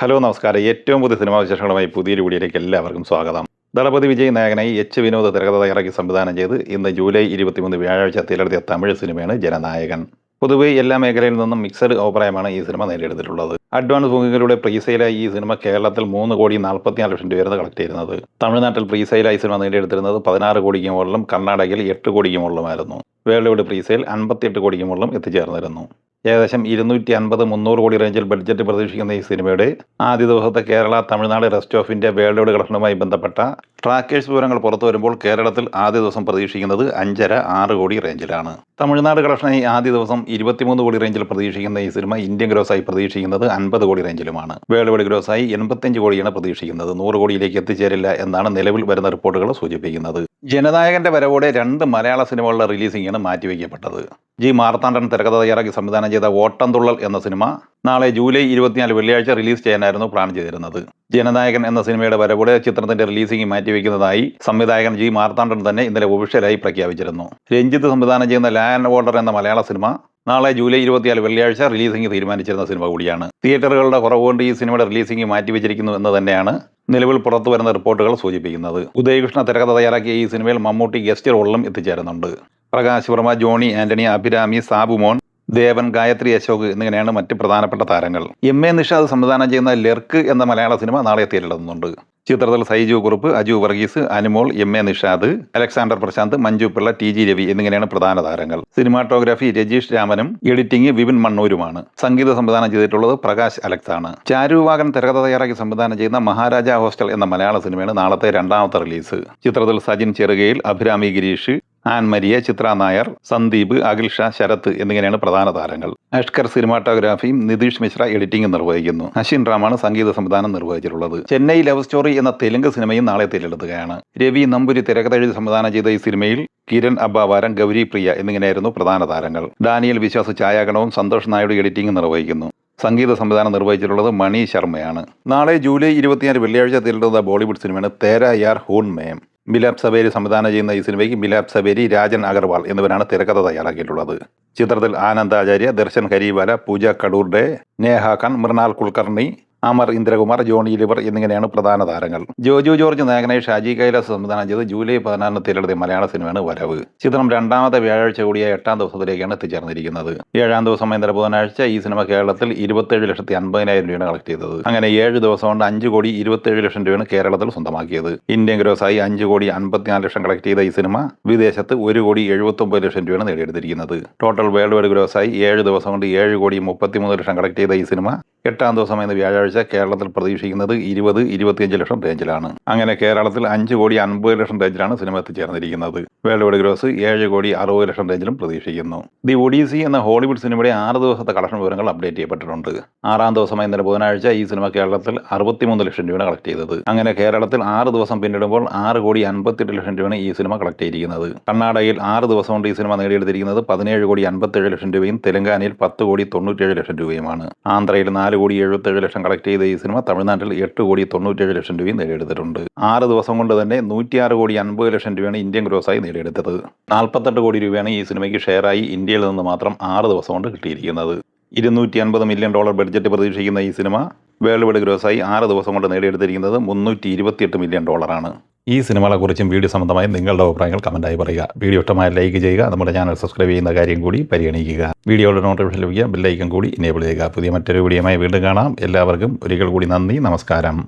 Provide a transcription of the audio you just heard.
Hello നമസ്കാരം. ഏറ്റവും പുതിയ സിനിമാ വിശേഷങ്ങളുമായി പുതിയൊരു വീഡിയോയിലേക്ക് എല്ലാവർക്കും സ്വാഗതം. ദളപതി വിജയ് നായകനായി എച്ച് വിനോദ് തിരക്കഥ തയ്യാറാക്കി സംവിധാനം ചെയ്ത് ഇന്ന് ജൂലൈ 23 വ്യാഴാഴ്ച തിരഞ്ഞെടുത്ത തമിഴ് സിനിമയാണ് ജനനായകൻ. പൊതുവെ എല്ലാ മേഖലയിൽ നിന്നും മിക്സഡ് അഭിപ്രായമാണ് ഈ സിനിമ നേടിയെടുത്തിട്ടുള്ളത്. അഡ്വാൻസ് ബുക്കിങ്ങിലൂടെ പ്രീസെയിലായി ഈ സിനിമ കേരളത്തിൽ 3,44,00,000 രൂപയാണ് കളക്ട് ചെയ്യുന്നത്. തമിഴ്നാട്ടിൽ പ്രീസെയിലായി സിനിമ നേടിയെടുത്തിരുന്നത് 16 കോടിക്ക് മുകളിലും കർണാടകയിൽ 8 കോടിക്ക് മുകളിലുമായിരുന്നു. വേൾഡ് വൈഡ് പ്രീസെയിൽ 58 കോടിക്ക് മുകളിലും എത്തിച്ചേർന്നിരുന്നു. ഏകദേശം 250-300 കോടി റേഞ്ചിൽ ബഡ്ജറ്റ് പ്രതീക്ഷിക്കുന്ന ഈ സിനിമയുടെ ആദ്യ ദിവസത്തെ Kerala, Tamil Nadu, rest of India world wide കളക്ഷനുമായി ബന്ധപ്പെട്ട ട്രാക്കേഴ്സ് വിവരങ്ങൾ പുറത്തു വരുമ്പോൾ കേരളത്തിൽ ആദ്യ ദിവസം പ്രതീക്ഷിക്കുന്നത് 5.5-6 കോടി റേഞ്ചിലാണ്. തമിഴ്നാട് കളക്ഷനായി ആദ്യ ദിവസം 23 കോടി റേഞ്ചിൽ പ്രതീക്ഷിക്കുന്ന ഈ സിനിമ ഇന്ത്യൻ ഗ്രോസായി പ്രതീക്ഷിക്കുന്നത് 50 കോടി റേഞ്ചിലുമാണ്. വേൾഡ് വൈഡ് ഗ്രോസായി 85 കോടിയാണ് പ്രതീക്ഷിക്കുന്നത്. 100 കോടിയിലേക്ക് എത്തിച്ചേരില്ല എന്നാണ് നിലവിൽ വരുന്ന റിപ്പോർട്ടുകൾ സൂചിപ്പിക്കുന്നത്. ജനനായകന്റെ വരവോടെ 2 മലയാള സിനിമകളുടെ റിലീസിംഗാണ് മാറ്റിവെക്കപ്പെട്ടത്. ജി മാർത്താണ്ഡൻ തിരക്കഥ തയ്യാറാക്കി സംവിധാനം ചെയ്ത ഓട്ടംതുള്ളൽ എന്ന സിനിമ നാളെ ജൂലൈ 24 വെള്ളിയാഴ്ച റിലീസ് ചെയ്യാനായിരുന്നു പ്ലാൻ ചെയ്തിരുന്നത്. ജനനായകൻ എന്ന സിനിമയുടെ വരവോടെ ചിത്രത്തിന്റെ റിലീസിംഗ് മാറ്റിവെക്കുന്നതായി സംവിധായകൻ ജി മാർത്താണ്ഡൻ തന്നെ ഇന്നലെ ഒഫീഷ്യലായി പ്രഖ്യാപിച്ചിരുന്നു. രഞ്ജിത്ത് സംവിധാനം ചെയ്യുന്ന ലാ ആൻഡ് ഓർഡർ എന്ന മലയാള സിനിമ നാളെ ജൂലൈ 24 വെള്ളിയാഴ്ച റിലീസിംഗ് തീരുമാനിച്ചിരുന്ന സിനിമ കൂടിയാണ്. തിയേറ്ററുകളുടെ കുറവുകൊണ്ട് ഈ സിനിമയുടെ റിലീസിംഗ് മാറ്റിവെച്ചിരിക്കുന്നു എന്ന് തന്നെയാണ് നിലവിൽ പുറത്തു വരുന്ന റിപ്പോർട്ടുകൾ സൂചിപ്പിക്കുന്നത്. ഉദയകൃഷ്ണ തിരക്കഥ തയ്യാറാക്കിയ ഈ സിനിമയിൽ മമ്മൂട്ടി ഗസ്റ്റ് റോളിലും എത്തിച്ചേരുന്നുണ്ട്. പ്രകാശ് വർമ്മ, ജോണി ആന്റണി, അഭിരാമി, സാബുമോൻ, ദേവൻ, ഗായത്രി അശോക് എന്നിങ്ങനെയാണ് മറ്റ് പ്രധാനപ്പെട്ട താരങ്ങൾ. എം.എ. നിഷാദ് സംവിധാനം ചെയ്യുന്ന ലെർക്ക് എന്ന മലയാള സിനിമ നാളെ തിയേറ്ററിലെത്തുന്നുണ്ട്. ചിത്രത്തിൽ സൈജു കുറുപ്പ്, അജു വർഗീസ്, അനുമോൾ, എം.എ. നിഷാദ്, അലക്സാണ്ടർ പ്രശാന്ത്, മഞ്ജു പിള്ള, ടി.ജി. രവി എന്നിങ്ങനെയാണ് പ്രധാന താരങ്ങൾ. സിനിമാറ്റോഗ്രാഫി രജീഷ് രാമനും എഡിറ്റിംഗ് വിപിൻ മണ്ണൂരുമാണ്. സംഗീത സംവിധാനം ചെയ്തിട്ടുള്ളത് പ്രകാശ് അലക്സ് ആണ്. ചാരുവാകൻ തിരക്കഥ തയ്യാറാക്കി സംവിധാനം ചെയ്യുന്ന മഹാരാജ ഹോസ്റ്റൽ എന്ന മലയാള സിനിമയാണ് നാളത്തെ 2ാമത്തെ റിലീസ്. ചിത്രത്തിൽ സജിൻ ചെറുകയിൽ, അഭിരാമി ഗിരീഷ്, ആൻ മരിയ, ചിത്ര നായർ, സന്ദീപ്, അഖിൽ ഷാ, ശരത്ത് എന്നിങ്ങനെയാണ് പ്രധാന താരങ്ങൾ. അഷ്കർ സിനിമാറ്റോഗ്രാഫിയും നിതീഷ് മിശ്ര എഡിറ്റിംഗും നിർവഹിക്കുന്നു. അശ്വിൻ റാമാണ് സംഗീത സംവിധാനം നിർവഹിച്ചിട്ടുള്ളത്. ചെന്നൈ ലവ് സ്റ്റോറി എന്ന തെലുങ്ക് സിനിമയും നാളെ തിരഞ്ഞെടുക്കുകയാണ്. രവി നമ്പൂരി തിരക്കഥ എഴുതി സംവിധാനം ചെയ്ത ഈ സിനിമയിൽ കിരൺ അബ്ബാവാരം, ഗൗരി പ്രിയ എന്നിങ്ങനെയായിരുന്നു പ്രധാന താരങ്ങൾ. ഡാനിയൽ വിശ്വാസ് ഛായാഗ്രഹണവും സന്തോഷ് നായിഡു എഡിറ്റിംഗും നിർവഹിക്കുന്നു. സംഗീത സംവിധാനം നിർവഹിച്ചിട്ടുള്ളത് മണി ശർമ്മയാണ്. നാളെ ജൂലൈ 24 വെള്ളിയാഴ്ച തിരഞ്ഞെടുത്ത ബോളിവുഡ് സിനിമയാണ് തേരാ യാർ ഹൂൺ മേം. മിലാപ് സവേരി സംവിധാനം ചെയ്യുന്ന ഈ സിനിമയ്ക്ക് മിലാപ് സവേരി, രാജൻ അഗർവാൾ എന്നിവരാണ് തിരക്കഥ തയ്യാറാക്കിയിട്ടുള്ളത്. ചിത്രത്തിൽ ആനന്ദ് ആചാര്യ, ദർശൻ ഖരീവാല, പൂജ കടൂർഡെ, നേഹ ഖാൻ, മൃണാൽ കുൽക്കർണി, അമർ ഇന്ദ്രകുമാർ, ജോണി ലിവർ എന്നിങ്ങനെയാണ് പ്രധാന താരങ്ങൾ. ജോജു ജോർജ് നായകനായി ഷാജി കൈലാസ് സംവിധാനം ചെയ്ത് ജൂലൈ 14 തിരഞ്ഞെടുത്ത മലയാള സിനിമയാണ് വരവ്. ചിത്രം 2ാമത്തെ വ്യാഴാഴ്ച കൂടിയ 8ാം ദിവസത്തിലേക്കാണ് എത്തിച്ചേർന്നിരിക്കുന്നത്. 7ാം ദിവസം ഇന്നലെ ബുധനാഴ്ച ഈ സിനിമ കേരളത്തിൽ 27,50,000 രൂപയാണ് കളക്ട് ചെയ്തത്. അങ്ങനെ 7 ദിവസം കൊണ്ട് 5,27,00,000 രൂപയാണ് കേരളത്തിൽ സ്വന്തമാക്കിയത്. ഇന്ത്യൻ ഗ്രോസായി 5,54,00,000 കളക്ട് ചെയ്ത ഈ സിനിമ വിദേശത്ത് 1,79,00,000 രൂപയാണ് നേടിയെടുത്തിരിക്കുന്നത്. ടോട്ടൽ വേൾഡ് വൈഡ് ഗ്രോസായി 7 ദിവസം കൊണ്ട് 7,33,00,000 കളക്ട് ചെയ്ത ഈ സിനിമ 8ാം ദിവസം ഇന്ന് വ്യാഴാഴ്ച കേരളത്തിൽ പ്രതീക്ഷിക്കുന്നത് 20-25 ലക്ഷം റേഞ്ചിലാണ്. അങ്ങനെ കേരളത്തിൽ 5,50,00,000 റേഞ്ചിലാണ് സിനിമ എത്തിച്ചേർന്നിരിക്കുന്നത്. വേൾഡ് വൈഡ് ഗ്രോസ് 7,60,00,000 റേഞ്ചിലും പ്രതീക്ഷിക്കുന്നു. ദി ഒഡീസി എന്ന ഹോളിവുഡ് സിനിമയുടെ 6 ദിവസത്തെ കളക്ഷൻ വിവരങ്ങൾ അപ്ഡേറ്റ് ചെയ്യപ്പെട്ടിട്ടുണ്ട്. 6ാം ദിവസമായി ഇന്നലെ ബുധനാഴ്ച ഈ സിനിമ കേരളത്തിൽ 63 ലക്ഷം രൂപയാണ് കളക്ട് ചെയ്തത്. അങ്ങനെ കേരളത്തിൽ 6 ദിവസം പിന്നിടുമ്പോൾ 6,58,00,000 രൂപയാണ് ഈ സിനിമ കളക്ട് ചെയ്തിരിക്കുന്നത്. കർണാടകയിൽ 6 ദിവസം കൊണ്ട് ഈ സിനിമ നേടിയെടുത്തിരിക്കുന്നത് 17,57,00,000 രൂപയും തെലങ്കാനയിൽ 10,97,00,000 രൂപയുമാണ്. ആന്ധ്രയിൽ 4,77,00,000 കളക്ട് ചെയ്ത ഈ സിനിമ തമിഴ്നാട്ടിൽ 8,97,00,000 രൂപയും നേടിയെടുത്തിട്ടുണ്ട്. 6 ദിവസം കൊണ്ട് തന്നെ 106,50,00,000 രൂപയാണ് ഇന്ത്യൻ ഗ്രോസായി നേടിയെടുത്തത്. 48 കോടി രൂപയാണ് ഈ സിനിമയ്ക്ക് ഷെയറായി ഇന്ത്യയിൽ നിന്ന് മാത്രം 6 ദിവസം കൊണ്ട് കിട്ടിയിരിക്കുന്നത്. $250 മില്യൺ ബഡ്ജറ്റ് പ്രതീക്ഷിക്കുന്ന ഈ സിനിമ വേൾഡ് വൈഡ് ഗ്രോസായി 6 ദിവസം കൊണ്ട് നേടിയെടുത്തിരിക്കുന്നത് $328 മില്യൺ ആണ്. ഈ സിനിമകളെക്കുറിച്ചും വീഡിയോ സംബന്ധമായി നിങ്ങളുടെ അഭിപ്രായങ്ങൾ കമൻറ്റായി പറയുക. വീഡിയോ ഇഷ്ടമായ ലൈക്ക് ചെയ്യുക. നമ്മുടെ ചാനൽ സബ്സ്ക്രൈബ് ചെയ്യുന്ന കാര്യം കൂടി പരിഗണിക്കുക. വീഡിയോയുടെ നോട്ടിഫിക്കേഷൻ ലഭിക്കുക, ബെല്ലൈക്കൺ കൂടി എനേബിൾ ചെയ്യുക. പുതിയ മറ്റൊരു വീഡിയോയുമായി വീണ്ടും കാണാം. എല്ലാവർക്കും ഒരിക്കൽ കൂടി നന്ദി, നമസ്കാരം.